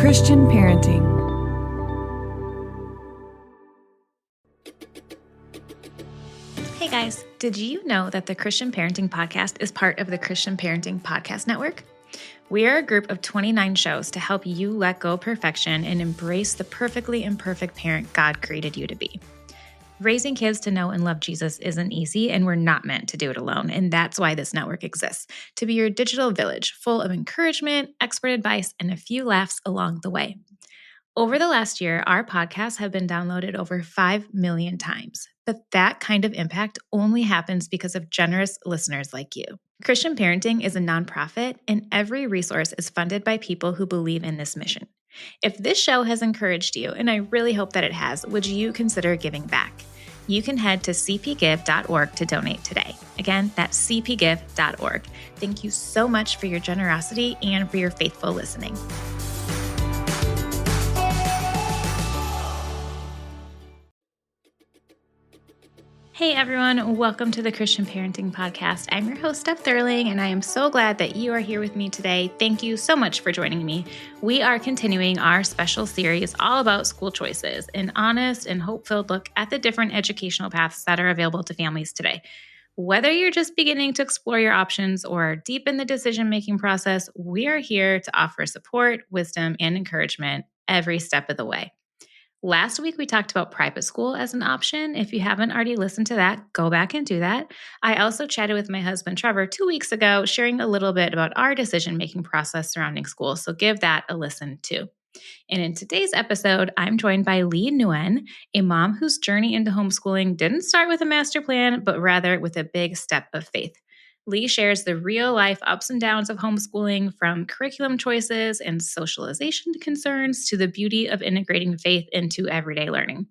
Christian parenting. Hey guys, did you know that the Christian Parenting Podcast is part of the Christian Parenting Podcast Network? We are a group of 29 shows to help you let go of perfection and embrace the perfectly imperfect parent God created you to be. Raising kids to know and love Jesus isn't easy, and we're not meant to do it alone, and that's why this network exists, to be your digital village full of encouragement, expert advice, and a few laughs along the way. Over the last year, our podcasts have been downloaded over 5 million times, but that kind of impact only happens because of generous listeners like you. Christian Parenting is a nonprofit, and every resource is funded by people who believe in this mission. If this show has encouraged you, and I really hope that it has, would you consider giving back? You can head to cpgive.org to donate today. Again, that's cpgive.org. Thank you so much for your generosity and for your faithful listening. Hey everyone, welcome to the Christian Parenting Podcast. I'm your host, Steph Thurling, and I am so glad that you are here with me today. Thank you so much for joining me. We are continuing our special series all about school choices, an honest and hope-filled look at the different educational paths that are available to families today. Whether you're just beginning to explore your options or deep in the decision-making process, we are here to offer support, wisdom, and encouragement every step of the way. Last week, we talked about private school as an option. If you haven't already listened to that, go back and do that. I also chatted with my husband, Trevor, 2 weeks ago, sharing a little bit about our decision-making process surrounding school. So give that a listen too. And in today's episode, I'm joined by Leigh Nguyen, a mom whose journey into homeschooling didn't start with a master plan, but rather with a big step of faith. Leigh shares the real-life ups and downs of homeschooling, from curriculum choices and socialization concerns to the beauty of integrating faith into everyday learning.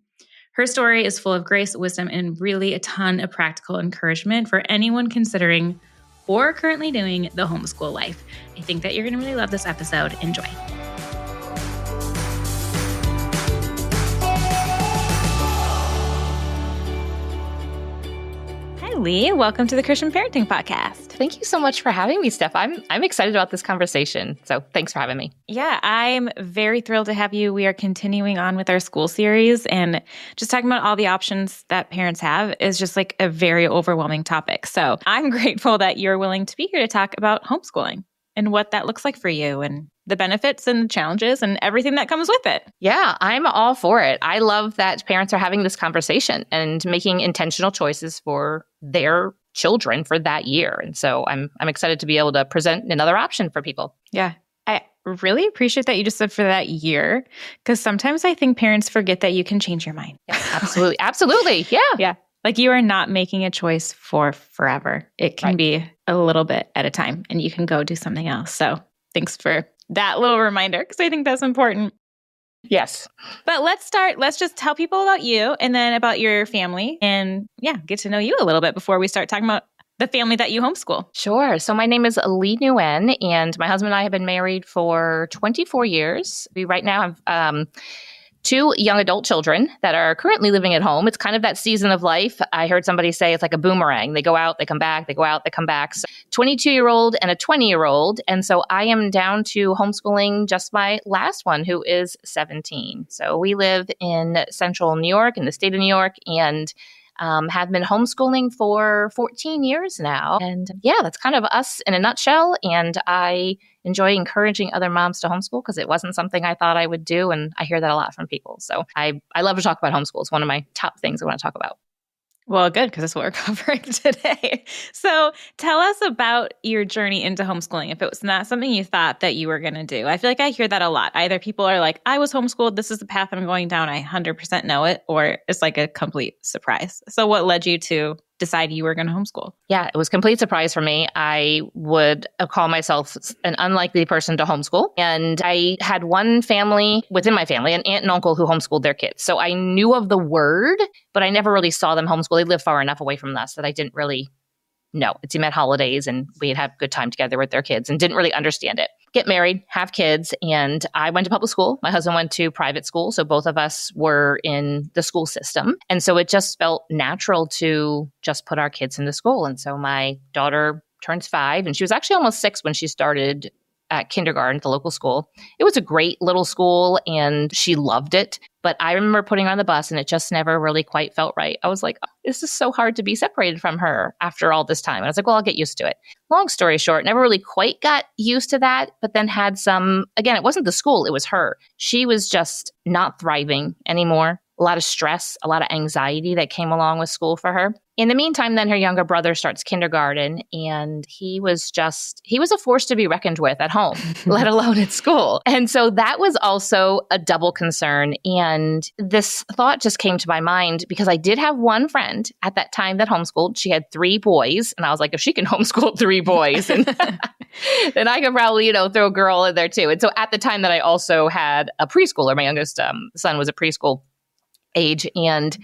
Her story is full of grace, wisdom, and really a ton of practical encouragement for anyone considering or currently doing the homeschool life. I think that you're going to really love this episode. Enjoy. Leigh, welcome to the Christian Parenting Podcast. Thank you so much for having me, Steph. I'm excited about this conversation. So thanks for having me. Yeah, I'm very thrilled to have you. We are continuing on with our school series, and just talking about all the options that parents have is just like a very overwhelming topic. So I'm grateful that you're willing to be here to talk about homeschooling and what that looks like for you and the benefits and the challenges and everything that comes with it. Yeah, I'm all for it. I love that parents are having this conversation and making intentional choices for their children for that year. And so I'm excited to be able to present another option for people. Yeah. I really appreciate that you just said for that year, because sometimes I think parents forget that you can change your mind. Yeah, absolutely. Absolutely. Yeah. Yeah. Like you are not making a choice for forever. It can be a little bit at a time, and you can go do something else. So thanks for that little reminder, because I think that's important. Yes. But let's start. Let's just tell people about you and then about your family, and get to know you a little bit before we start talking about the family that you homeschool. Sure. So my name is Leigh Nguyen, and my husband and I have been married for 24 years. We right now have 2 young adult children that are currently living at home. It's kind of that season of life. I heard somebody say it's like a boomerang. They go out, they come back, they go out, they come back. So 22-year-old and a 20-year-old. And so I am down to homeschooling just my last one, who is 17. So we live in central New York, in the state of New York, and have been homeschooling for 14 years now. And that's kind of us in a nutshell. And I enjoy encouraging other moms to homeschool because it wasn't something I thought I would do. And I hear that a lot from people. So I love to talk about homeschool. It's one of my top things I want to talk about. Well, good, because that's what we're covering today. So tell us about your journey into homeschooling. If it was not something you thought that you were going to do. I feel like I hear that a lot. Either people are like, I was homeschooled, this is the path I'm going down, I 100% know it, or it's like a complete surprise. So what led you to decide you were going to homeschool? Yeah, it was a complete surprise for me. I would call myself an unlikely person to homeschool. And I had one family within my family, an aunt and uncle, who homeschooled their kids. So I knew of the word, but I never really saw them homeschool. They lived far enough away from us that I didn't really know. It's them at holidays, and we'd have a good time together with their kids and didn't really understand it. Get married, have kids, and I went to public school. My husband went to private school, so both of us were in the school system. And so it just felt natural to just put our kids into school. And so my daughter turns 5, and she was actually almost 6 when she started at kindergarten at the local school. It was a great little school and she loved it. But I remember putting her on the bus and it just never really quite felt right. I was like, oh, this is so hard to be separated from her after all this time. And I was like, well, I'll get used to it. Long story short, never really quite got used to that, but then had some, again, it wasn't the school, it was her. She was just not thriving anymore. A lot of stress, a lot of anxiety that came along with school for her. In the meantime, then her younger brother starts kindergarten and he was a force to be reckoned with at home, let alone at school. And so that was also a double concern. And this thought just came to my mind because I did have one friend at that time that homeschooled. She had 3 boys. And I was like, if she can homeschool 3 boys, and then I could probably, throw a girl in there too. And so at the time that I also had a preschooler, my youngest son was a preschool age. And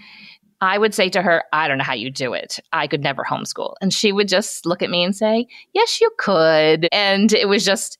I would say to her, I don't know how you do it. I could never homeschool. And she would just look at me and say, yes, you could. And it was just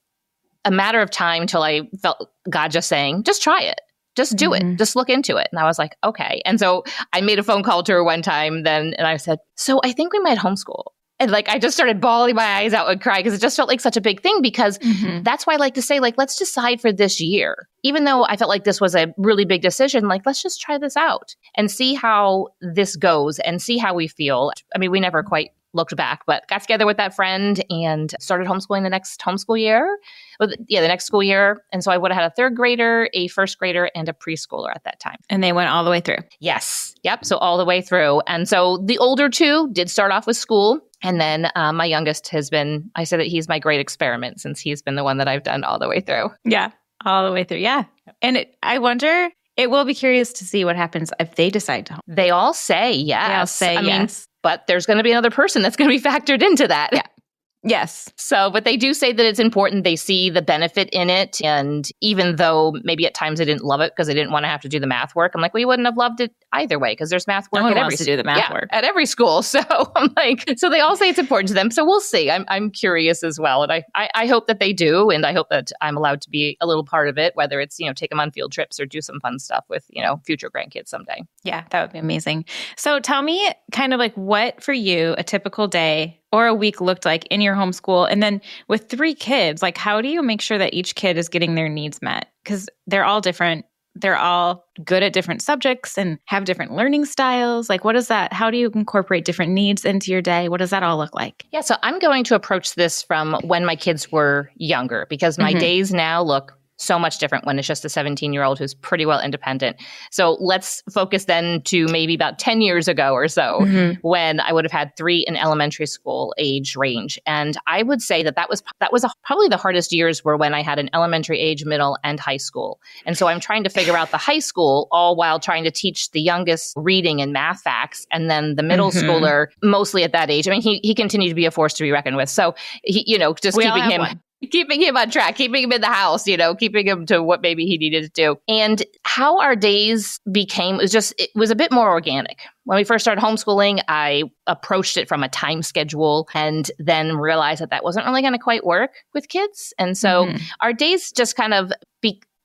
a matter of time till I felt God just saying, just try it. Just do it. Just look into it. And I was like, okay. And so I made a phone call to her one time then, and I said, so I think we might homeschool. And I just started bawling my eyes out and cry because it just felt like such a big thing because that's why I like to say, let's decide for this year. Even though I felt like this was a really big decision, let's just try this out and see how this goes and see how we feel. I mean, we never quite looked back, but got together with that friend and started homeschooling the next homeschool year. The next school year. And so I would have had a 3rd grader, a 1st grader, and a preschooler at that time. And they went all the way through. Yes. Yep. So all the way through. And so the older 2 did start off with school. And then my youngest I say that he's my great experiment since he's been the one that I've done all the way through. Yeah. All the way through. Yeah. And I wonder, it will be curious to see what happens if they decide to. They all say yes. They all say yes. But there's going to be another person that's going to be factored into that. Yeah. Yes. So, but they do say that it's important. They see the benefit in it. And even though maybe at times they didn't love it because they didn't want to have to do the math work, I'm like, we wouldn't have loved it either way because there's math work at every wants to do the math work at every school. So I'm like, so they all say it's important to them. So we'll see. I'm curious as well. And I hope that they do. And I hope that I'm allowed to be a little part of it, whether it's, take them on field trips or do some fun stuff with, future grandkids someday. Yeah, that would be amazing. So tell me kind of what for you a typical day or a week looked like in your homeschool. And then with 3 kids, how do you make sure that each kid is getting their needs met? Because they're all different. They're all good at different subjects and have different learning styles. What is that? How do you incorporate different needs into your day? What does that all look like? Yeah, so I'm going to approach this from when my kids were younger because my days now look so much different when it's just a 17-year-old who's pretty well independent. So let's focus then to maybe about 10 years ago or so when I would have had 3 in elementary school age range. And I would say that was probably the hardest years were when I had an elementary age, middle, and high school. And so I'm trying to figure out the high school all while trying to teach the youngest reading and math facts. And then the middle schooler, mostly at that age, I mean, he continued to be a force to be reckoned with. So, just keeping him on track, keeping him in the house, keeping him to what maybe he needed to do. And how our days became, it was a bit more organic. When we first started homeschooling, I approached it from a time schedule and then realized that wasn't really going to quite work with kids. And so our days just kind of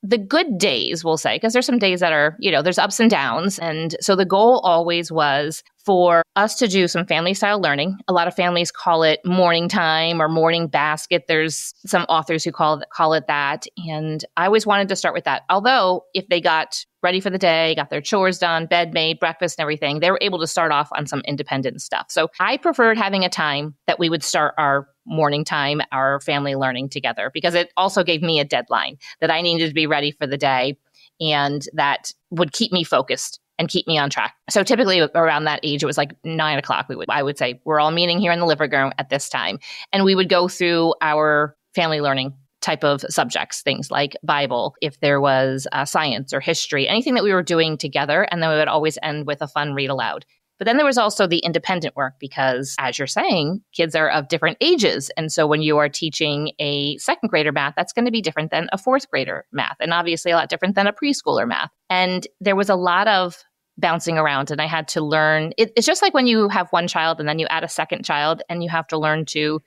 the good days, we'll say, because there's some days that are, there's ups and downs. And so the goal always was for us to do some family style learning. A lot of families call it morning time or morning basket. There's some authors who call it that. And I always wanted to start with that. Although if they got ready for the day, got their chores done, bed made, breakfast and everything, they were able to start off on some independent stuff. So I preferred having a time that we would start our morning time, our family learning together, because it also gave me a deadline that I needed to be ready for the day and that would keep me focused and keep me on track. So typically around that age, it was 9 o'clock. I would say, we're all meeting here in the living room at this time. And we would go through our family learning type of subjects, things like Bible, if there was science or history, anything that we were doing together. And then we would always end with a fun read aloud. But then there was also the independent work because, as you're saying, kids are of different ages. And so when you are teaching a 2nd grader math, that's going to be different than a 4th grader math, and obviously a lot different than a preschooler math. And there was a lot of bouncing around, and I had to learn. It's just like when you have one child and then you add a 2nd child, and you have to learn to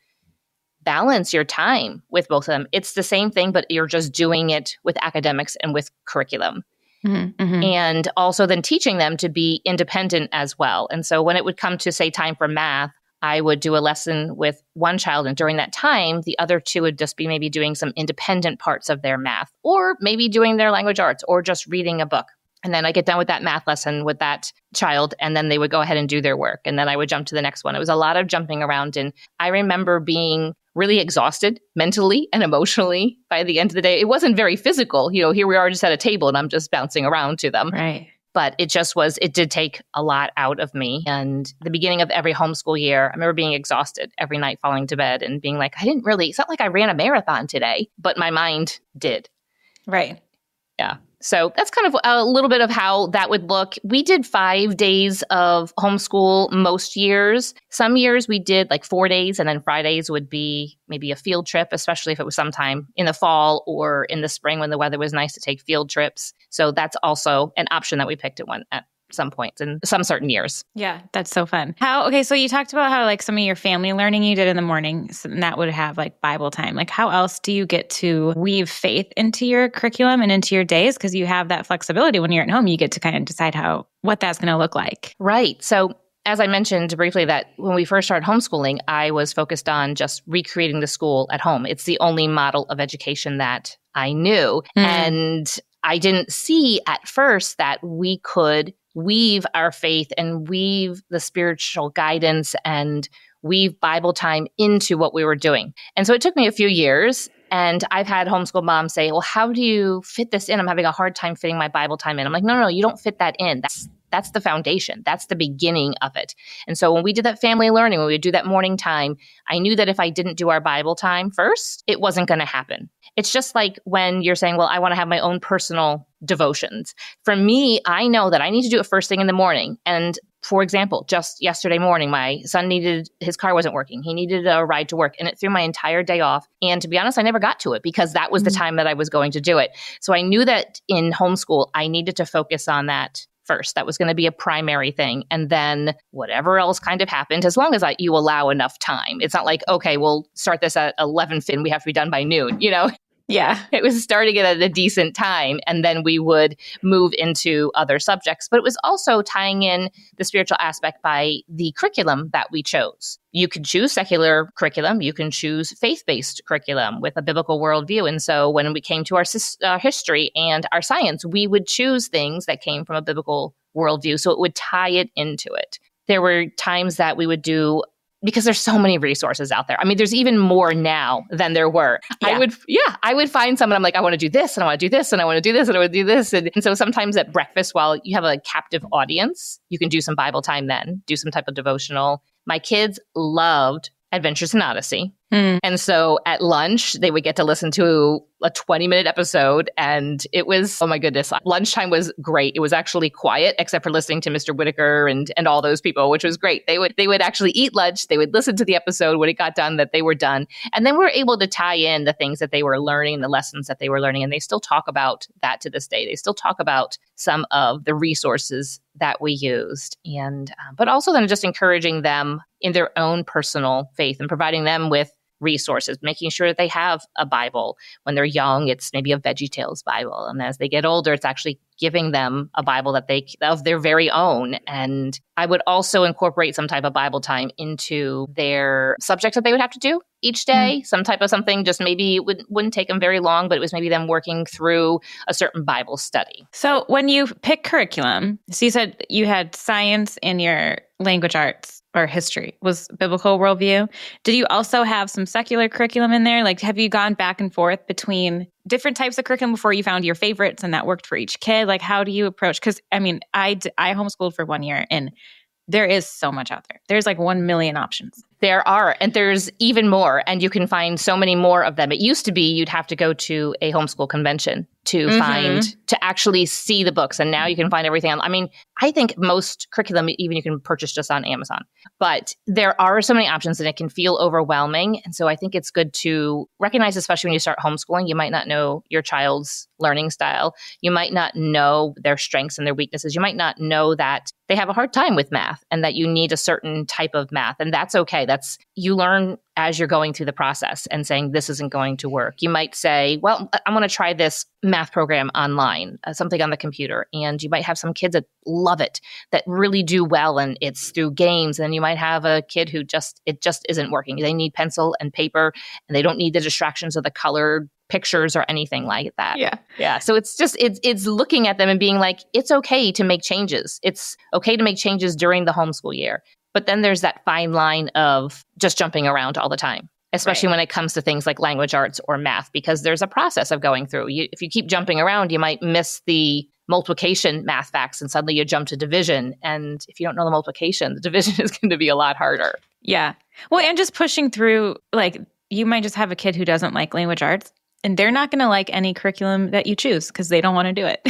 balance your time with both of them. It's the same thing, but you're just doing it with academics and with curriculum. And also then teaching them to be independent as well. And so when it would come to, say, time for math, I would do a lesson with one child, and during that time, the other two would just be maybe doing some independent parts of their math, or maybe doing their language arts, or just reading a book. And then I get done with that math lesson with that child, and then they would go ahead and do their work. And then I would jump to the next one. It was a lot of jumping around. And I remember being really exhausted mentally and emotionally by the end of the day. It wasn't very physical. Here we are just at a table and I'm just bouncing around to them. Right. But it did take a lot out of me. And the beginning of every homeschool year, I remember being exhausted every night falling to bed and being like, it's not like I ran a marathon today, but my mind did. Right. Yeah. So that's kind of a little bit of how that would look. We did 5 days of homeschool most years. Some years we did like 4 days, and then Fridays would be maybe a field trip, especially if it was sometime in the fall or in the spring when the weather was nice to take field trips. So that's also an option that we picked at some points in some certain years. Yeah, that's so fun. So you talked about how like some of your family learning you did in the morning, and that would have like Bible time. Like how else do you get to weave faith into your curriculum and into your days? Because you have that flexibility when you're at home, you get to kind of decide what that's going to look like. Right. So as I mentioned briefly that when we first started homeschooling, I was focused on just recreating the school at home. It's the only model of education that I knew. And I didn't see at first that we could weave our faith and weave the spiritual guidance and weave Bible time into what we were doing. And so it took me a few years. And I've had homeschool moms say, well, how do you fit this in? I'm having a hard time fitting my Bible time in. I'm like, no, you don't fit that in. That's the foundation. That's the beginning of it. And so when we did that family learning, when we would do that morning time, I knew that if I didn't do our Bible time first, it wasn't going to happen. It's just like when you're saying, well, I want to have my own personal devotions. For me, I know that I need to do it first thing in the morning. And for example, just yesterday morning, my son his car wasn't working. He needed a ride to work, and it threw my entire day off. And to be honest, I never got to it because that was the time that I was going to do it. So I knew that in homeschool, I needed to focus on that first. That was going to be a primary thing. And then whatever else kind of happened, as long as you allow enough time. It's not like, okay, we'll start this at 11 and we have to be done by noon, Yeah. It was starting it at a decent time, and then we would move into other subjects. But it was also tying in the spiritual aspect by the curriculum that we chose. You could choose secular curriculum. You can choose faith-based curriculum with a biblical worldview. And so when we came to our history and our science, we would choose things that came from a biblical worldview. So it would tie it into it. There were times that we would do, because there's so many resources out there. I mean, there's even more now than there were. Yeah. I would find someone, I'm like, I want to do this, and I want to do this, and I want to do this, and I want to do this. And so sometimes at breakfast, while you have a captive audience, you can do some Bible time then, do some type of devotional. My kids loved Adventures in Odyssey. And so at lunch, they would get to listen to a 20-minute episode. And it was, oh my goodness, lunchtime was great. It was actually quiet, except for listening to Mr. Whitaker and all those people, which was great. They would actually eat lunch. They would listen to the episode when it got done, that they were done. And then we were able to tie in the things that they were learning, the lessons that they were learning. And they still talk about that to this day. They still talk about some of the resources that we used. And but also then just encouraging them in their own personal faith and providing them with resources, making sure that they have a Bible. When they're young, it's maybe a VeggieTales Bible. And as they get older, it's actually giving them a Bible that of their very own. And I would also incorporate some type of Bible time into their subjects that they would have to do each day, some type of something, just maybe it wouldn't take them very long, but it was maybe them working through a certain Bible study. So when you pick curriculum, so you said you had science in your language arts or history was biblical worldview. Did you also have some secular curriculum in there? Like, have you gone back and forth between different types of curriculum before you found your favorites and that worked for each kid? Like, how do you approach? Because I mean, I homeschooled for 1 year, and there is so much out there. There's like 1 million options. There are, and there's even more, and you can find so many more of them. It used to be you'd have to go to a homeschool convention to to actually see the books, and now you can find everything. I mean, I think most curriculum, even you can purchase just on Amazon, but there are so many options and it can feel overwhelming. And so I think it's good to recognize, especially when you start homeschooling, you might not know your child's learning style. You might not know their strengths and their weaknesses. You might not know that they have a hard time with math and that you need a certain type of math. And that's okay. You learn as you're going through the process and saying, this isn't going to work. You might say, well, I'm going to try this math program online, something on the computer. And you might have some kids that love it, that really do well. And it's through games. And you might have a kid who it just isn't working. They need pencil and paper, and they don't need the distractions of the colored pictures or anything like that. Yeah. So it's looking at them and being like, it's okay to make changes. It's okay to make changes during the homeschool year. But then there's that fine line of just jumping around all the time, especially when it comes to things like language arts or math, because there's a process of going through. If you keep jumping around, you might miss the multiplication math facts and suddenly you jump to division. And if you don't know the multiplication, the division is going to be a lot harder. Yeah. Well, and just pushing through, like, you might just have a kid who doesn't like language arts, and they're not going to like any curriculum that you choose because they don't want to do it,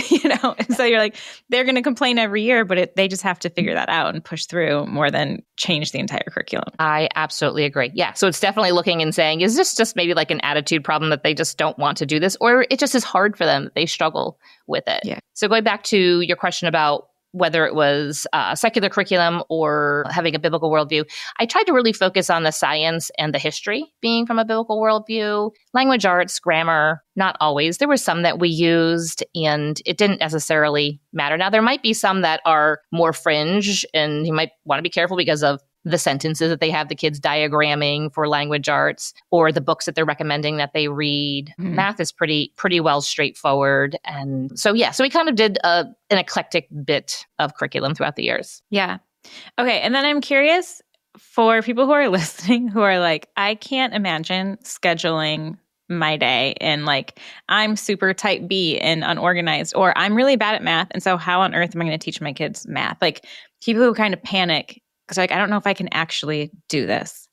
And so you're like, they're going to complain every year, but they just have to figure that out and push through more than change the entire curriculum. I absolutely agree. Yeah. So it's definitely looking and saying, is this just maybe like an attitude problem that they just don't want to do this, or it just is hard for them? They struggle with it. Yeah. So going back to your question about whether it was secular curriculum or having a biblical worldview, I tried to really focus on the science and the history being from a biblical worldview. Language arts, grammar, not always. There were some that we used and it didn't necessarily matter. Now, there might be some that are more fringe and you might want to be careful because of the sentences that they have the kids diagramming for language arts or the books that they're recommending that they read. Math is pretty well straightforward. And so we kind of did an eclectic bit of curriculum throughout the years. Yeah. Okay. And then I'm curious for people who are listening who are like, I can't imagine scheduling my day and like, I'm super type B and unorganized, or I'm really bad at math. And so how on earth am I going to teach my kids math? Like people who kind of panic because like, I don't know if I can actually do this.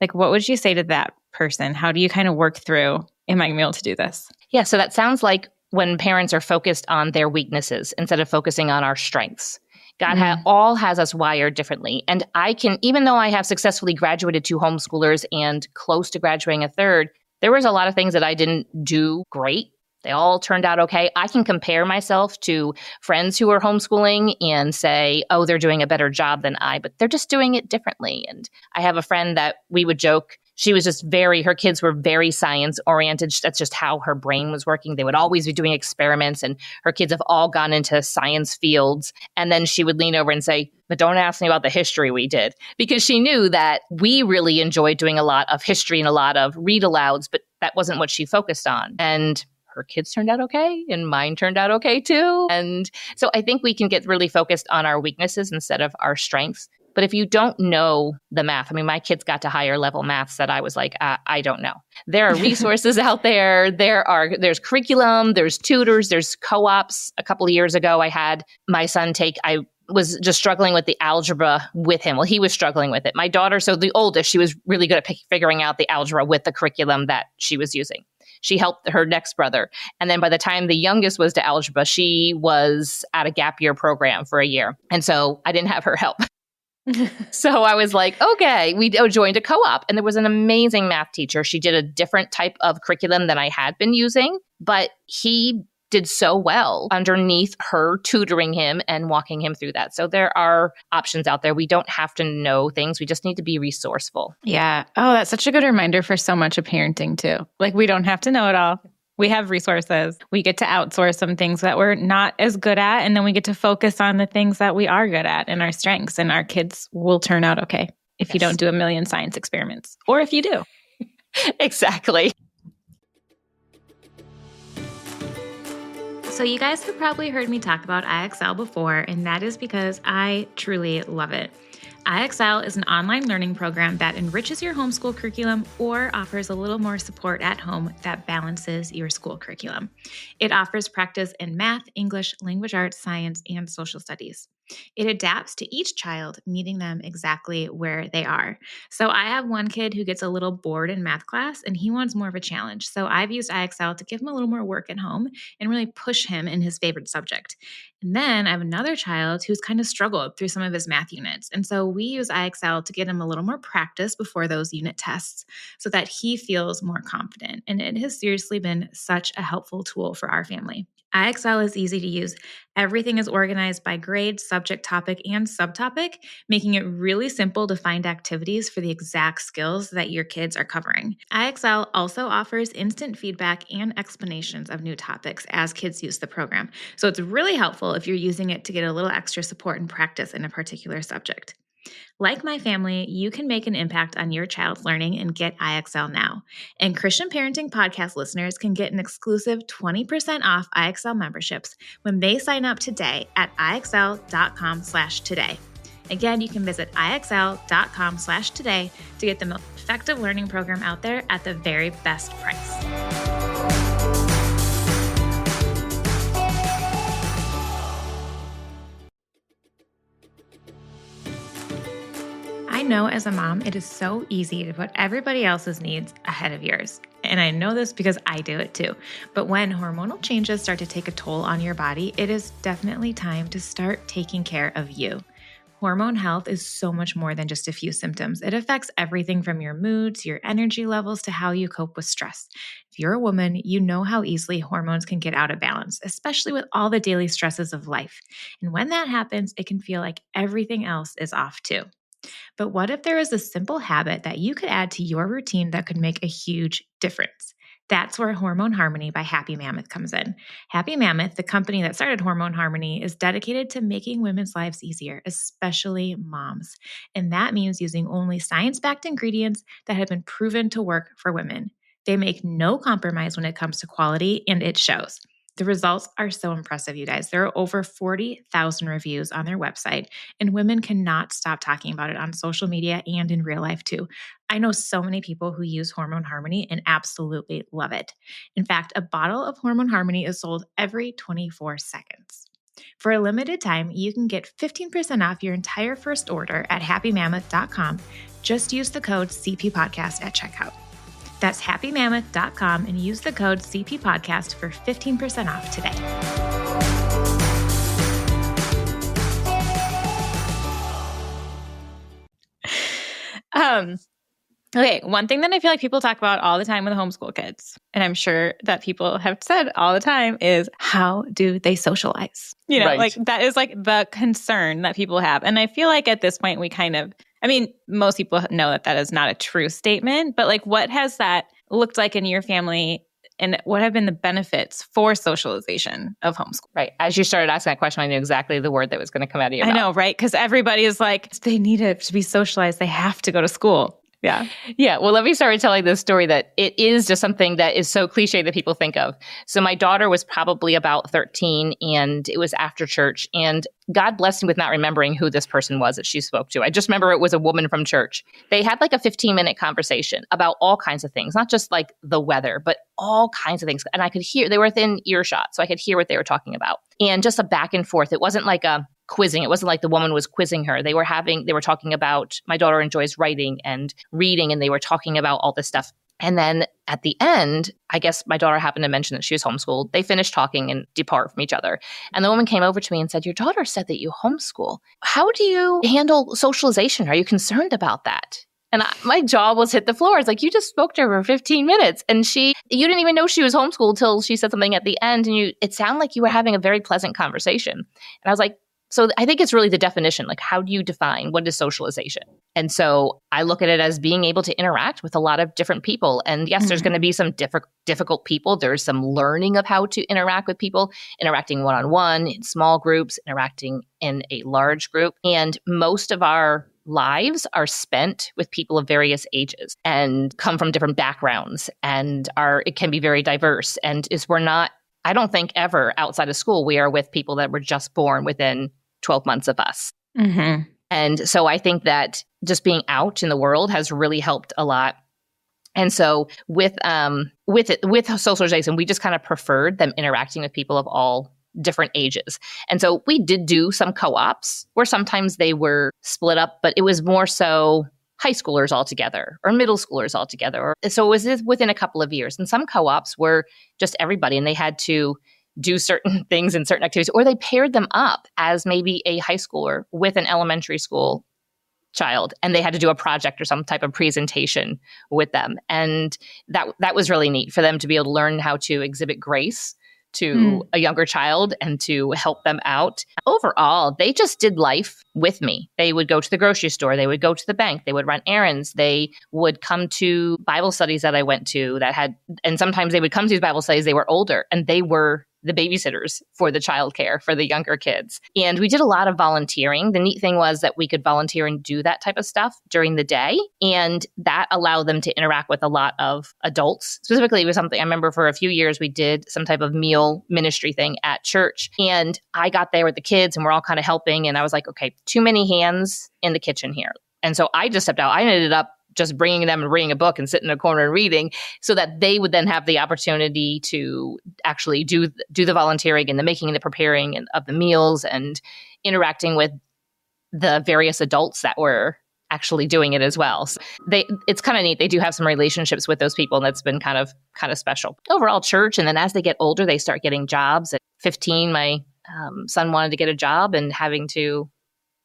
Like, what would you say to that person? How do you kind of work through, am I going to be able to do this? Yeah, so that sounds like when parents are focused on their weaknesses instead of focusing on our strengths. God all has us wired differently. And I can, even though I have successfully graduated 2 homeschoolers and close to graduating a 3rd, there was a lot of things that I didn't do great. They all turned out okay. I can compare myself to friends who are homeschooling and say, oh, they're doing a better job than I, but they're just doing it differently. And I have a friend that we would joke, she was just her kids were very science oriented. That's just how her brain was working. They would always be doing experiments and her kids have all gone into science fields. And then she would lean over and say, but don't ask me about the history we did, because she knew that we really enjoyed doing a lot of history and a lot of read alouds, but that wasn't what she focused on. And her kids turned out okay, and mine turned out okay too. And so I think we can get really focused on our weaknesses instead of our strengths. But if you don't know the math, I mean, my kids got to higher level maths that I was like, I don't know. There are resources out there. There's curriculum, there's tutors, there's co-ops. A couple of years ago, I had my son I was just struggling with the algebra with him. Well, he was struggling with it. My daughter, so the oldest, she was really good at figuring out the algebra with the curriculum that she was using. She helped her next brother. And then by the time the youngest was to algebra, she was at a gap year program for a year. And so I didn't have her help. So I was like, okay, we joined a co-op. And there was an amazing math teacher. She did a different type of curriculum than I had been using, but he did so well underneath her tutoring him and walking him through that. So there are options out there. We don't have to know things. We just need to be resourceful. Yeah. Oh, that's such a good reminder for so much of parenting too. Like we don't have to know it all. We have resources. We get to outsource some things that we're not as good at. And then we get to focus on the things that we are good at and our strengths. And our kids will turn out okay if you don't do a million science experiments, or if you do. Exactly. So you guys have probably heard me talk about IXL before, and that is because I truly love it. IXL is an online learning program that enriches your homeschool curriculum or offers a little more support at home that balances your school curriculum. It offers practice in math, English, language arts, science, and social studies. It adapts to each child, meeting them exactly where they are. So I have one kid who gets a little bored in math class and he wants more of a challenge. So I've used IXL to give him a little more work at home and really push him in his favorite subject. And then I have another child who's kind of struggled through some of his math units. And so we use IXL to get him a little more practice before those unit tests so that he feels more confident. And it has seriously been such a helpful tool for our family. IXL is easy to use. Everything is organized by grade, subject, topic, and subtopic, making it really simple to find activities for the exact skills that your kids are covering. IXL also offers instant feedback and explanations of new topics as kids use the program. So it's really helpful if you're using it to get a little extra support and practice in a particular subject. Like my family, you can make an impact on your child's learning and get IXL now. And Christian Parenting Podcast listeners can get an exclusive 20% off IXL memberships when they sign up today at IXL.com/today. Again, you can visit IXL.com/today to get the most effective learning program out there at the very best price. I know as a mom, it is so easy to put everybody else's needs ahead of yours. And I know this because I do it too. But when hormonal changes start to take a toll on your body, it is definitely time to start taking care of you. Hormone health is so much more than just a few symptoms. It affects everything from your mood to your energy levels to how you cope with stress. If you're a woman, you know how easily hormones can get out of balance, especially with all the daily stresses of life. And when that happens, it can feel like everything else is off too. But what if there is a simple habit that you could add to your routine that could make a huge difference? That's where Hormone Harmony by Happy Mammoth comes in. Happy Mammoth, the company that started Hormone Harmony, is dedicated to making women's lives easier, especially moms. And that means using only science-backed ingredients that have been proven to work for women. They make no compromise when it comes to quality, and it shows. The results are so impressive, you guys. There are over 40,000 reviews on their website, and women cannot stop talking about it on social media and in real life too. I know so many people who use Hormone Harmony and absolutely love it. In fact, a bottle of Hormone Harmony is sold every 24 seconds. For a limited time, you can get 15% off your entire first order at happymammoth.com. Just use the code CPPodcast at checkout. That's happymammoth.com and use the code CPPodcast for 15% off today. Okay, one thing that I feel like people talk about all the time with homeschool kids, and I'm sure that people have said all the time, is how do they socialize? You know, Right. like that is like the concern that people have. And I feel like at this point most people know that that is not a true statement, but like what has that looked like in your family and what have been the benefits for socialization of homeschool? Right. As you started asking that question, I knew exactly the word that was going to come out of your mouth. I know, right? Because everybody is like, they need to be socialized. They have to go to school. Yeah. Yeah. Well, let me start with telling this story that it is just something that is so cliche that people think of. So my daughter was probably about 13 and it was after church, and God blessed me with not remembering who this person was that she spoke to. I just remember it was a woman from church. They had like a 15-minute conversation about all kinds of things, not just like the weather, but all kinds of things. And I could hear, they were within earshot, so I could hear what they were talking about. And just a back and forth. It wasn't like a quizzing. It wasn't like the woman was quizzing her. They were talking about, my daughter enjoys writing and reading, and they were talking about all this stuff. And then at the end, I guess my daughter happened to mention that she was homeschooled. They finished talking and depart from each other. And the woman came over to me and said, "Your daughter said that you homeschool. How do you handle socialization? Are you concerned about that?" And my jaw was hit the floor. It's like, you just spoke to her for 15 minutes and you didn't even know she was homeschooled till she said something at the end. And it sounded like you were having a very pleasant conversation. And I was like, so I think it's really the definition. Like, how do you define what is socialization? And so I look at it as being able to interact with a lot of different people. And yes, there's going to be some difficult people. There's some learning of how to interact with people, interacting one-on-one, in small groups, interacting in a large group. And most of our lives are spent with people of various ages and come from different backgrounds, and it can be very diverse. And we're not, I don't think ever outside of school, we are with people that were just born within 12 months of us. Mm-hmm. And so I think that just being out in the world has really helped a lot. And so with socialization, we just kind of preferred them interacting with people of all different ages. And so we did do some co-ops where sometimes they were split up, but it was more so high schoolers all together or middle schoolers all together. So it was within a couple of years. And some co-ops were just everybody, and they had to do certain things and certain activities, or they paired them up as maybe a high schooler with an elementary school child, and they had to do a project or some type of presentation with them. And that was really neat for them to be able to learn how to exhibit grace to a younger child and to help them out. Overall, they just did life with me. They would go to the grocery store. They would go to the bank. They would run errands. They would come to Bible studies that I went to and sometimes they would come to these Bible studies. They were older and they were the babysitters for the childcare for the younger kids. And we did a lot of volunteering. The neat thing was that we could volunteer and do that type of stuff during the day. And that allowed them to interact with a lot of adults. Specifically, it was something I remember for a few years, we did some type of meal ministry thing at church. And I got there with the kids and we're all kind of helping. And I was like, okay, too many hands in the kitchen here. And so I just stepped out. I ended up just bringing them and reading a book and sitting in a corner and reading so that they would then have the opportunity to actually do the volunteering and the making and the preparing of the meals and interacting with the various adults that were actually doing it as well. So it's kind of neat. They do have some relationships with those people and that's been kind of special. Overall church. And then as they get older, they start getting jobs. At 15, my son wanted to get a job and having to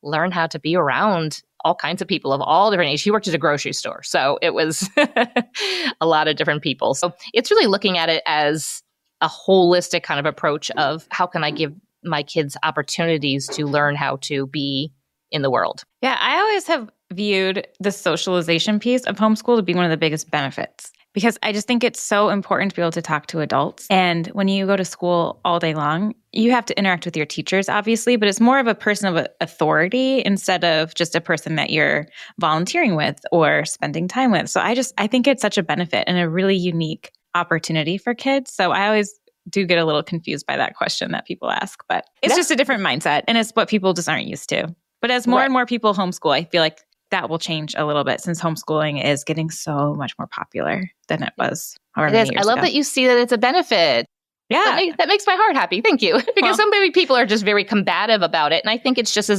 learn how to be around all kinds of people of all different ages. He worked at a grocery store. So it was a lot of different people. So it's really looking at it as a holistic kind of approach of how can I give my kids opportunities to learn how to be in the world. Yeah, I always have viewed the socialization piece of homeschool to be one of the biggest benefits because I just think it's so important to be able to talk to adults. And when you go to school all day long, you have to interact with your teachers, obviously, but it's more of a person of authority instead of just a person that you're volunteering with or spending time with. So I think it's such a benefit and a really unique opportunity for kids. So I always do get a little confused by that question that people ask, but it's just a different mindset and it's what people just aren't used to. But as more and more people homeschool, I feel like that will change a little bit since homeschooling is getting so much more popular than it was. It is. I love that you see that it's a benefit. Yeah. That makes my heart happy. Thank you. Because so many people are just very combative about it. And I think it's just I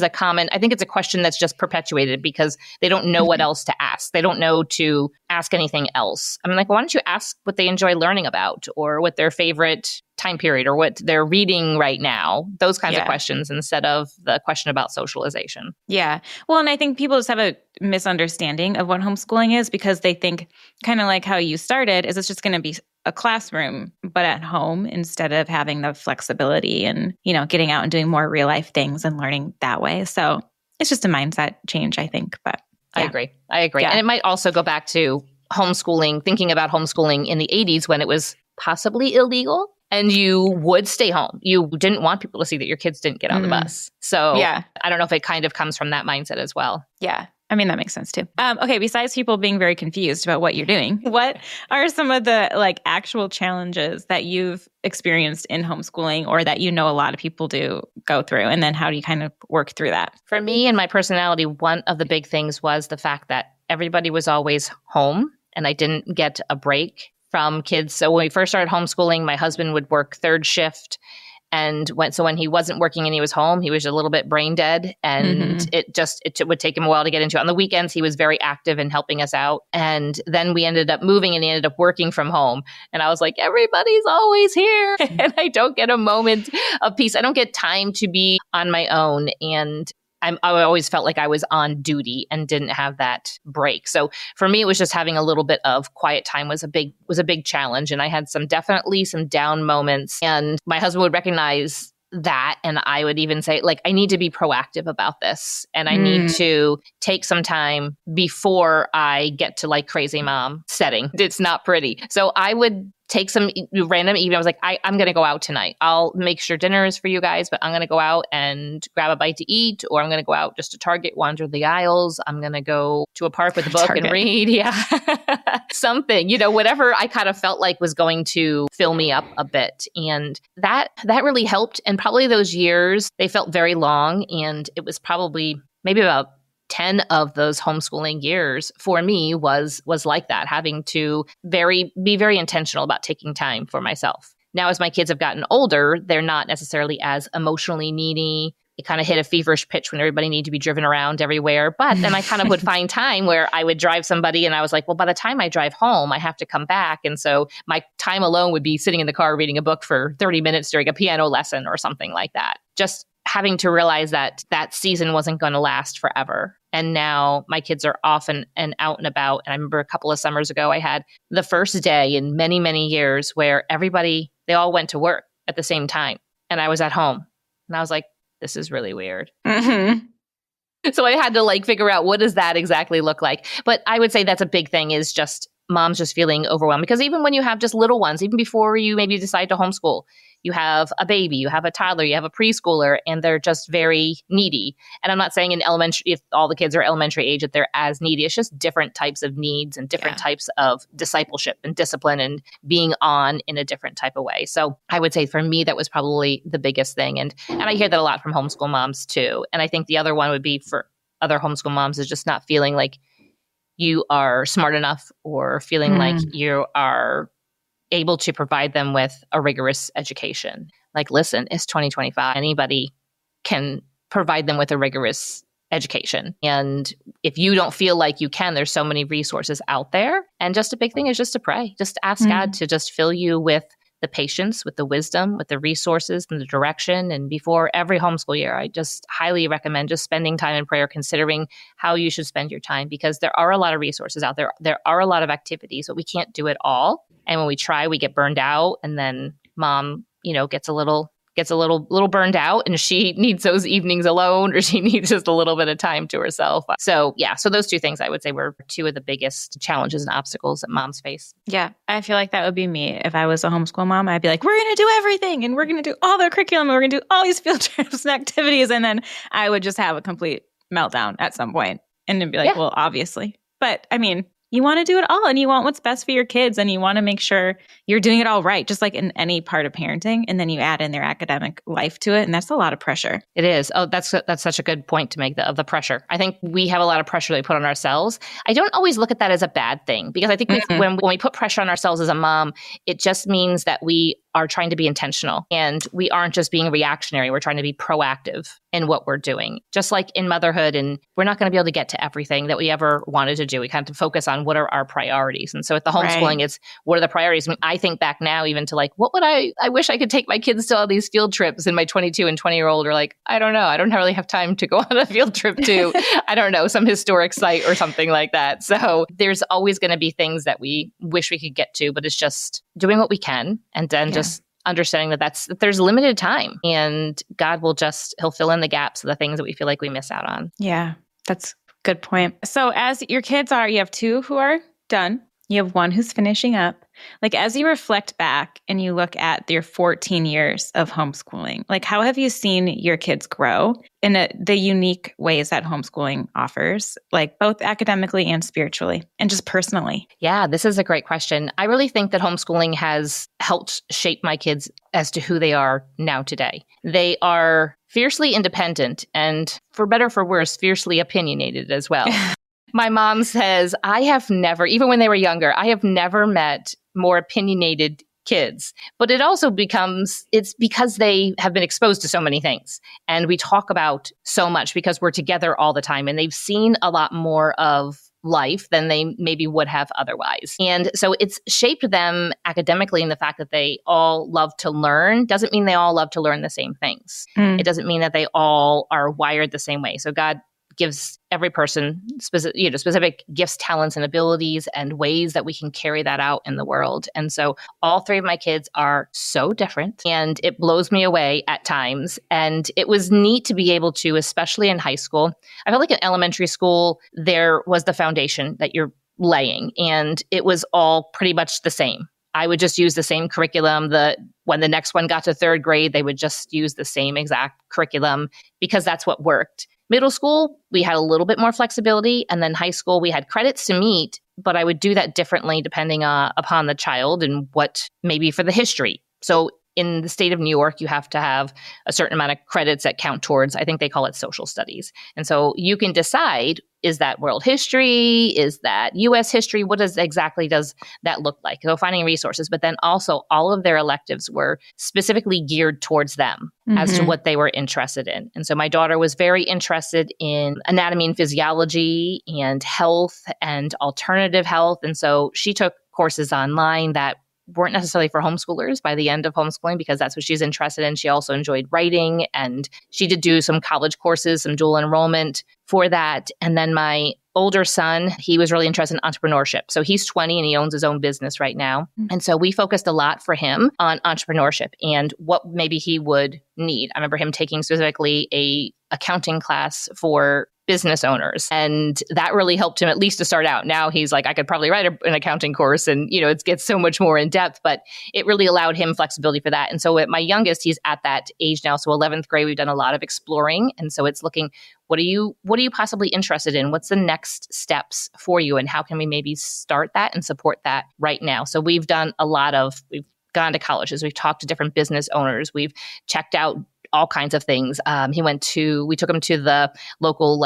think it's a question that's just perpetuated because they don't know what else to ask. They don't know to ask anything else. I'm like, why don't you ask what they enjoy learning about or what their favorite time period or what they're reading right now? Those kinds of questions instead of the question about socialization. Yeah. Well, and I think people just have a misunderstanding of what homeschooling is because they think kind of like how you started is it's just going to be a classroom, but at home instead of having the flexibility and, getting out and doing more real life things and learning that way. So it's just a mindset change, I think. But yeah. I agree. Yeah. And it might also go back to thinking about homeschooling in the 80s when it was possibly illegal and you would stay home. You didn't want people to see that your kids didn't get on the bus. So I don't know if it kind of comes from that mindset as well. Yeah. I mean, that makes sense too. Okay, besides people being very confused about what you're doing, what are some of the actual challenges that you've experienced in homeschooling or that a lot of people do go through? And then how do you kind of work through that? For me and my personality, one of the big things was the fact that everybody was always home and I didn't get a break from kids. So when we first started homeschooling, my husband would work third shift. And when he wasn't working and he was home, he was a little bit brain dead. And it would take him a while to get into it. On the weekends, he was very active in helping us out. And then we ended up moving and he ended up working from home. And I was like, everybody's always here. And I don't get a moment of peace. I don't get time to be on my own. And I always felt like I was on duty and didn't have that break. So for me, it was just having a little bit of quiet time was a big challenge. And I had definitely some down moments. And my husband would recognize that. And I would even say, I need to be proactive about this. And I need to take some time before I get to crazy mom setting. It's not pretty. So I would take some random evening. I was like, I'm going to go out tonight. I'll make sure dinner is for you guys, but I'm going to go out and grab a bite to eat, or I'm going to go out just to Target, wander the aisles. I'm going to go to a park with a book and read. Yeah. Something, whatever I kind of felt like was going to fill me up a bit. And that really helped. And probably those years, they felt very long. And it was probably maybe about 10 of those homeschooling years for me was like that, having to be very intentional about taking time for myself. Now, as my kids have gotten older, they're not necessarily as emotionally needy. It kind of hit a feverish pitch when everybody needed to be driven around everywhere. But then I kind of would find time where I would drive somebody and I was like, well, by the time I drive home, I have to come back. And so my time alone would be sitting in the car reading a book for 30 minutes during a piano lesson or something like that. Just having to realize that season wasn't going to last forever. And now my kids are off and out and about. And I remember a couple of summers ago, I had the first day in many, many years where they all went to work. at the same time. And I was at home. And I was like, this is really weird. Mm-hmm. So I had to like figure out what does that exactly look like. But I would say that's a big thing is just moms just feeling overwhelmed. Because even when you have just little ones, even before you maybe decide to homeschool, you have a baby, you have a toddler, you have a preschooler, and they're just very needy. And I'm not saying in elementary, if all the kids are elementary age, that they're as needy. It's just different types of needs and different types of discipleship and discipline and being on in a different type of way. So I would say for me, that was probably the biggest thing. And I hear that a lot from homeschool moms too. And I think the other one would be for other homeschool moms is just not feeling like you are smart enough or feeling like you are able to provide them with a rigorous education. Like, listen, it's 2025. Anybody can provide them with a rigorous education. And if you don't feel like you can, there's so many resources out there. And just a big thing is just to pray. Just ask God to just fill you with the patience, with the wisdom, with the resources and the direction. And before every homeschool year, I just highly recommend just spending time in prayer, considering how you should spend your time, because there are a lot of resources out there. There are a lot of activities, but we can't do it all. And when we try, we get burned out. And then mom, gets a little burned out, and she needs those evenings alone, or she needs just a little bit of time to herself. So those two things I would say were two of the biggest challenges and obstacles that moms face. Yeah, I feel like that would be me. If I was a homeschool mom, I'd be like, we're going to do everything, and we're going to do all the curriculum, and we're going to do all these field trips and activities. And then I would just have a complete meltdown at some point and then be like, well, obviously. But I mean, you want to do it all, and you want what's best for your kids, and you want to make sure you're doing it all right, just like in any part of parenting. And then you add in their academic life to it, and that's a lot of pressure. It is. Oh, that's such a good point to make, of the pressure. I think we have a lot of pressure that we put on ourselves. I don't always look at that as a bad thing, because I think when we put pressure on ourselves as a mom, it just means that we are trying to be intentional, and we aren't just being reactionary. We're trying to be proactive in what we're doing. Just like in motherhood, and we're not going to be able to get to everything that we ever wanted to do. We kind of focus on what are our priorities. And so at the homeschooling, it's what are the priorities? I mean, I think back now even to like, what would I wish I could take my kids to all these field trips, and my 22 and 20-year-old are like, I don't know. I don't really have time to go on a field trip to, I don't know, some historic site or something like that. So there's always going to be things that we wish we could get to, but it's just doing what we can, and then just understanding that there's limited time, and God will he'll fill in the gaps of the things that we feel like we miss out on. Yeah, that's a good point. So as your kids you have two who are done, you have one who's finishing up. Like, as you reflect back and you look at your 14 years of homeschooling, like, how have you seen your kids grow in the unique ways that homeschooling offers, like both academically and spiritually and just personally? Yeah, this is a great question. I really think that homeschooling has helped shape my kids as to who they are now today. They are fiercely independent and, for better or for worse, fiercely opinionated as well. My mom says, I have never, even when they were younger, I have never met more opinionated kids. But it also it's because they have been exposed to so many things. And we talk about so much because we're together all the time, and they've seen a lot more of life than they maybe would have otherwise. And so it's shaped them academically in the fact that they all love to learn. Doesn't mean they all love to learn the same things. It doesn't mean that they all are wired the same way. So God gives every person specific gifts, talents, and abilities and ways that we can carry that out in the world. And so all three of my kids are so different, and it blows me away at times. And it was neat to be able to, especially in high school, I felt like in elementary school, there was the foundation that you're laying, and it was all pretty much the same. I would just use the same curriculum. When the next one got to third grade, they would just use the same exact curriculum because that's what worked. Middle school, we had a little bit more flexibility. And then high school, we had credits to meet, but I would do that differently depending upon the child and what maybe for the history. So in the state of New York, you have to have a certain amount of credits that count towards, I think they call it social studies. And so you can decide, is that world history? Is that U.S. history? What exactly does that look like? So finding resources, but then also all of their electives were specifically geared towards them as to what they were interested in. And so my daughter was very interested in anatomy and physiology and health and alternative health. And so she took courses online that weren't necessarily for homeschoolers by the end of homeschooling, because that's what she's interested in. She also enjoyed writing, and she did do some college courses, some dual enrollment for that. And then my older son, he was really interested in entrepreneurship. So he's 20 and he owns his own business right now. And so we focused a lot for him on entrepreneurship and what maybe he would need. I remember him taking specifically a accounting class for business owners. And that really helped him at least to start out. Now he's like, I could probably write an accounting course, and, it gets so much more in depth, but it really allowed him flexibility for that. And so at my youngest, he's at that age now. So 11th grade, we've done a lot of exploring. And so it's looking, what are you possibly interested in? What's the next steps for you? And how can we maybe start that and support that right now? So we've gone to colleges. We've talked to different business owners. We've checked out all kinds of things. We took him to the local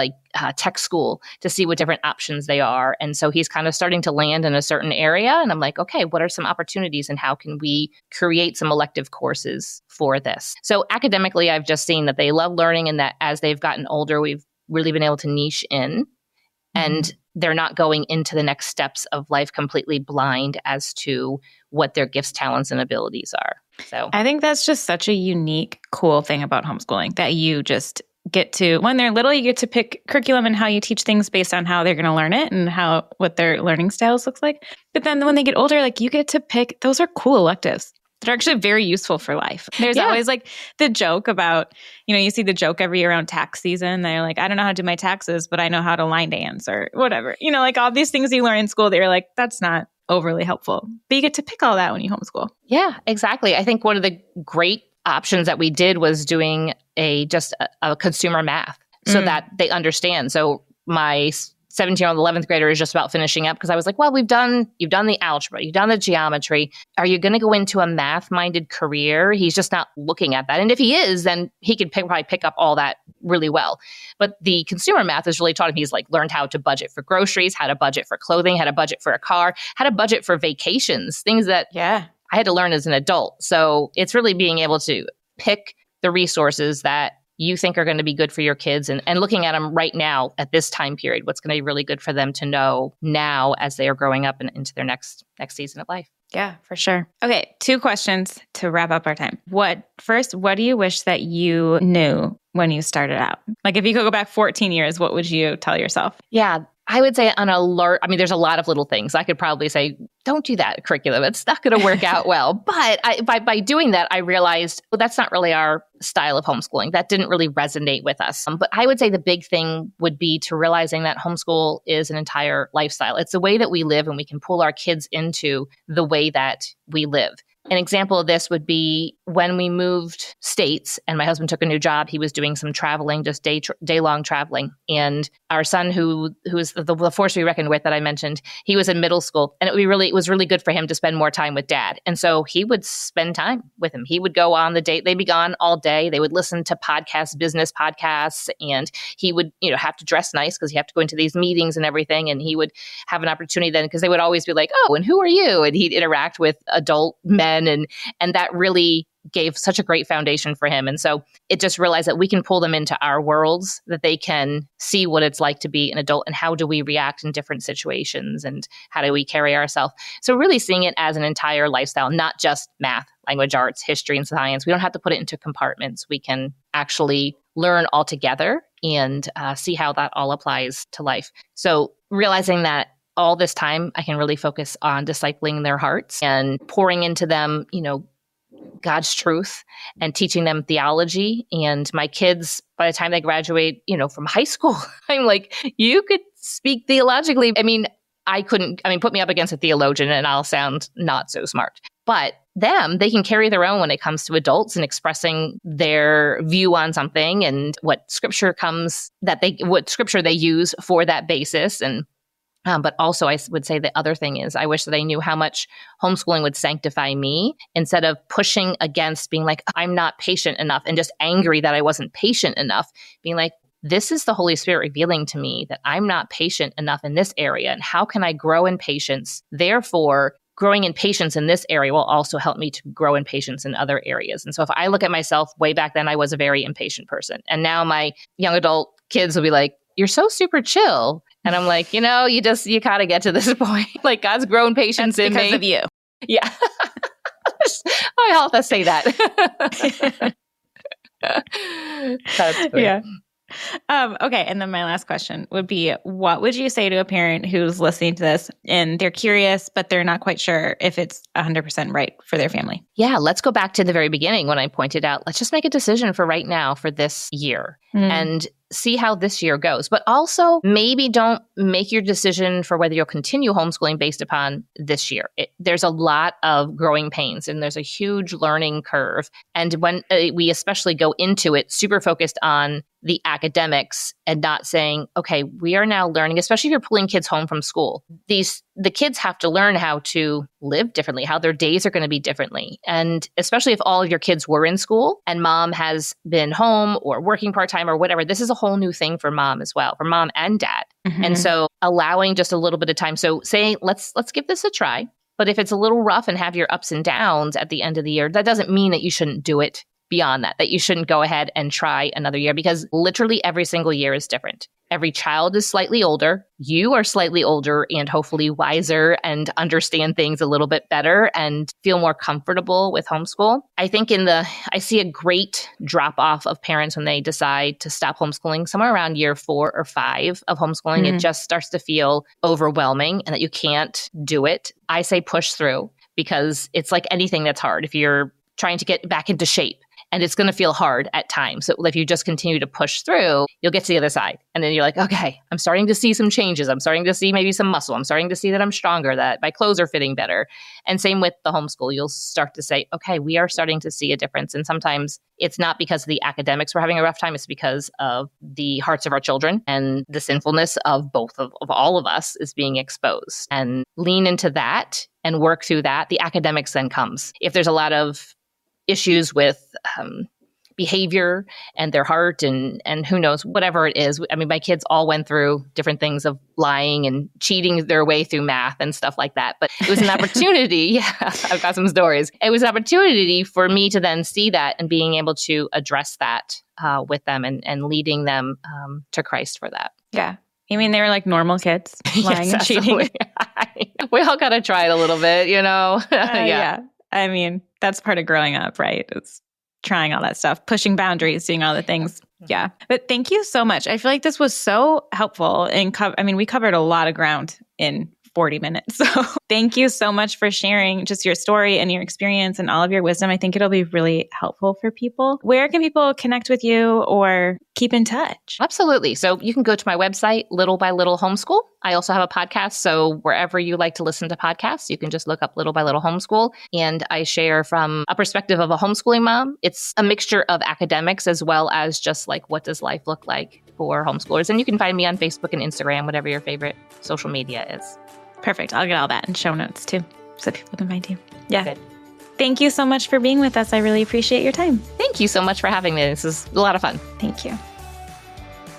tech school to see what different options they are. And so he's kind of starting to land in a certain area. And I'm like, okay, what are some opportunities and how can we create some elective courses for this? So academically, I've just seen that they love learning, and that as they've gotten older, we've really been able to niche in, and they're not going into the next steps of life completely blind as to what their gifts, talents, and abilities are. So I think that's just such a unique, cool thing about homeschooling, that you just get to, when they're little, you get to pick curriculum and how you teach things based on how they're going to learn it and what their learning styles looks like. But then when they get older, you get to pick, those are cool electives that are actually very useful for life. There's always the joke about, you see the joke every year around tax season. They're like, I don't know how to do my taxes, but I know how to line dance or whatever. All these things you learn in school that you're like, that's not overly helpful. But you get to pick all that when you homeschool. Yeah, exactly. I think one of the great options that we did was doing a consumer math so that they understand. So my 17-year-old 11th grader is just about finishing up, because I was like, well, you've done the algebra, you've done the geometry. Are you going to go into a math-minded career? He's just not looking at that. And if he is, then he could probably pick up all that really well. But the consumer math has really taught him, he's learned how to budget for groceries, how to budget for clothing, how to budget for a car, how to budget for vacations, things that I had to learn as an adult. So it's really being able to pick the resources that you think are going to be good for your kids, and looking at them right now at this time period, what's going to be really good for them to know now as they are growing up and into their next season of life. Yeah, for sure. Okay, 2 questions to wrap up our time. First, what do you wish that you knew when you started out? If you could go back 14 years, what would you tell yourself? Yeah, I would say there's a lot of little things. I could probably say, don't do that curriculum. It's not going to work out well. But by doing that, I realized, well, that's not really our style of homeschooling. That didn't really resonate with us. But I would say the big thing would be to realizing that homeschool is an entire lifestyle. It's the way that we live, and we can pull our kids into the way that we live. An example of this would be when we moved states and my husband took a new job. He was doing some traveling, just day-long traveling. And our son, who is the force we reckoned with that I mentioned, he was in middle school. And it was really good for him to spend more time with dad. And so he would spend time with him. He would go on the date. They'd be gone all day. They would listen to business podcasts. And he would have to dress nice because he had to go into these meetings and everything. And he would have an opportunity then, because they would always be like, oh, and who are you? And he'd interact with adult men. And that really gave such a great foundation for him. And so it just realized that we can pull them into our worlds, that they can see what it's like to be an adult and how do we react in different situations and how do we carry ourselves. So really seeing it as an entire lifestyle, not just math, language arts, history, and science. We don't have to put it into compartments. We can actually learn all together and see how that all applies to life. So realizing that all this time, I can really focus on discipling their hearts and pouring into them, God's truth and teaching them theology. And my kids, by the time they graduate, from high school, I'm like, you could speak theologically. Put me up against a theologian and I'll sound not so smart. But they can carry their own when it comes to adults and expressing their view on something and what scripture they use for that basis. And but also, I would say the other thing is I wish that I knew how much homeschooling would sanctify me instead of pushing against being like, I'm not patient enough and just angry that I wasn't patient enough, being like, this is the Holy Spirit revealing to me that I'm not patient enough in this area. And how can I grow in patience? Therefore, growing in patience in this area will also help me to grow in patience in other areas. And so if I look at myself, way back then, I was a very impatient person. And now my young adult kids will be like, you're so super chill. And I'm like, you kind of get to this point. God's grown patience in me. Because of you. Yeah. I'll have to say that. That's great. Yeah. Okay. And then my last question would be, what would you say to a parent who's listening to this and they're curious, but they're not quite sure if it's 100% right for their family? Yeah, let's go back to the very beginning when I pointed out, let's just make a decision for right now for this year and see how this year goes. But also maybe don't make your decision for whether you'll continue homeschooling based upon this year. There's a lot of growing pains and there's a huge learning curve. And when we especially go into it super focused on the academics and not saying, okay, we are now learning, especially if you're pulling kids home from school, the kids have to learn how to live differently, how their days are going to be differently. And especially if all of your kids were in school and mom has been home or working part-time or whatever, this is a whole new thing for mom as well, for mom and dad. And so allowing just a little bit of time. So saying, let's give this a try. But if it's a little rough and have your ups and downs at the end of the year, that doesn't mean that you shouldn't do it beyond that you shouldn't go ahead and try another year, because literally every single year is different. Every child is slightly older. You are slightly older and hopefully wiser and understand things a little bit better and feel more comfortable with homeschool. I think I see a great drop off of parents when they decide to stop homeschooling somewhere around year 4 or 5 of homeschooling. It just starts to feel overwhelming and that you can't do it. I say push through, because it's like anything that's hard. If you're trying to get back into shape, and it's going to feel hard at times. So if you just continue to push through, you'll get to the other side. And then you're like, okay, I'm starting to see some changes. I'm starting to see maybe some muscle. I'm starting to see that I'm stronger, that my clothes are fitting better. And same with the homeschool. You'll start to say, okay, we are starting to see a difference. And sometimes it's not because of the academics we're having a rough time. It's because of the hearts of our children and the sinfulness of both of all of us is being exposed. And lean into that and work through that. The academics then comes. If there's a lot of issues with behavior and their heart and who knows, whatever it is. I mean, my kids all went through different things of lying and cheating their way through math and stuff like that. But it was an opportunity. Yeah, I've got some stories. It was an opportunity for me to then see that and being able to address that with them and leading them to Christ for that. Yeah. You mean they were like normal kids, lying and cheating? We all got to try it a little bit, you know? Yeah. I mean, that's part of growing up, right? It's trying all that stuff, pushing boundaries, doing all the things. Yeah. But thank you so much. I feel like this was so helpful. We covered a lot of ground in 40 minutes. So thank you so much for sharing just your story and your experience and all of your wisdom. I think it'll be really helpful for people. Where can people connect with you or keep in touch? Absolutely. So you can go to my website, Little by Little Homeschool. I also have a podcast. So wherever you like to listen to podcasts, you can just look up Little by Little Homeschool. And I share from a perspective of a homeschooling mom. It's a mixture of academics as well as just like, what does life look like for homeschoolers? And you can find me on Facebook and Instagram, whatever your favorite social media is. Perfect. I'll get all that in show notes too, so people can find you. Yeah. Good. Thank you so much for being with us. I really appreciate your time. Thank you so much for having me. This is a lot of fun. Thank you.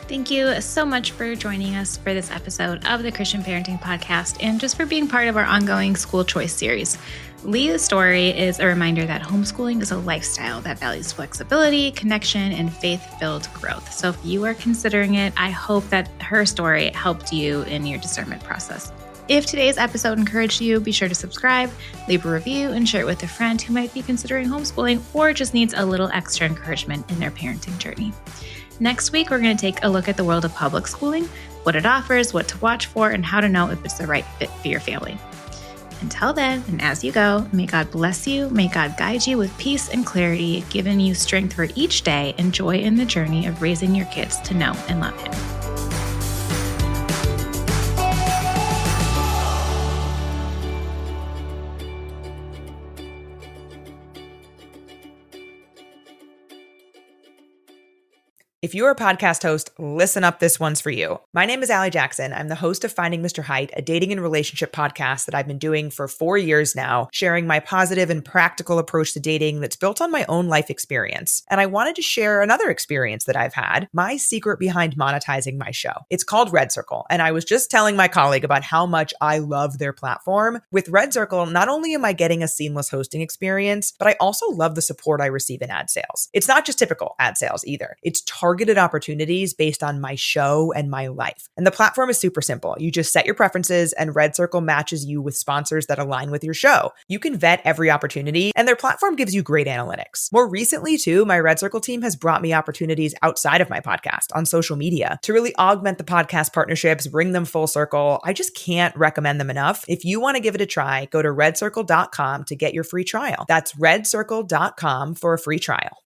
Thank you so much for joining us for this episode of the Christian Parenting Podcast and just for being part of our ongoing school choice series. Leigh's story is a reminder that homeschooling is a lifestyle that values flexibility, connection, and faith-filled growth. So if you are considering it, I hope that her story helped you in your discernment process. If today's episode encouraged you, be sure to subscribe, leave a review, and share it with a friend who might be considering homeschooling or just needs a little extra encouragement in their parenting journey. Next week, we're going to take a look at the world of public schooling, what it offers, what to watch for, and how to know if it's the right fit for your family. Until then, and as you go, may God bless you, may God guide you with peace and clarity, giving you strength for each day and joy in the journey of raising your kids to know and love Him. If you're a podcast host, listen up, this one's for you. My name is Allie Jackson. I'm the host of Finding Mr. Height, a dating and relationship podcast that I've been doing for 4 years now, sharing my positive and practical approach to dating that's built on my own life experience. And I wanted to share another experience that I've had, my secret behind monetizing my show. It's called Red Circle, and I was just telling my colleague about how much I love their platform. With Red Circle, not only am I getting a seamless hosting experience, but I also love the support I receive in ad sales. It's not just typical ad sales either. It's targeted targeted opportunities based on my show and my life. And the platform is super simple. You just set your preferences and Red Circle matches you with sponsors that align with your show. You can vet every opportunity and their platform gives you great analytics. More recently too, my Red Circle team has brought me opportunities outside of my podcast on social media to really augment the podcast partnerships, bring them full circle. I just can't recommend them enough. If you want to give it a try, go to redcircle.com to get your free trial. That's redcircle.com for a free trial.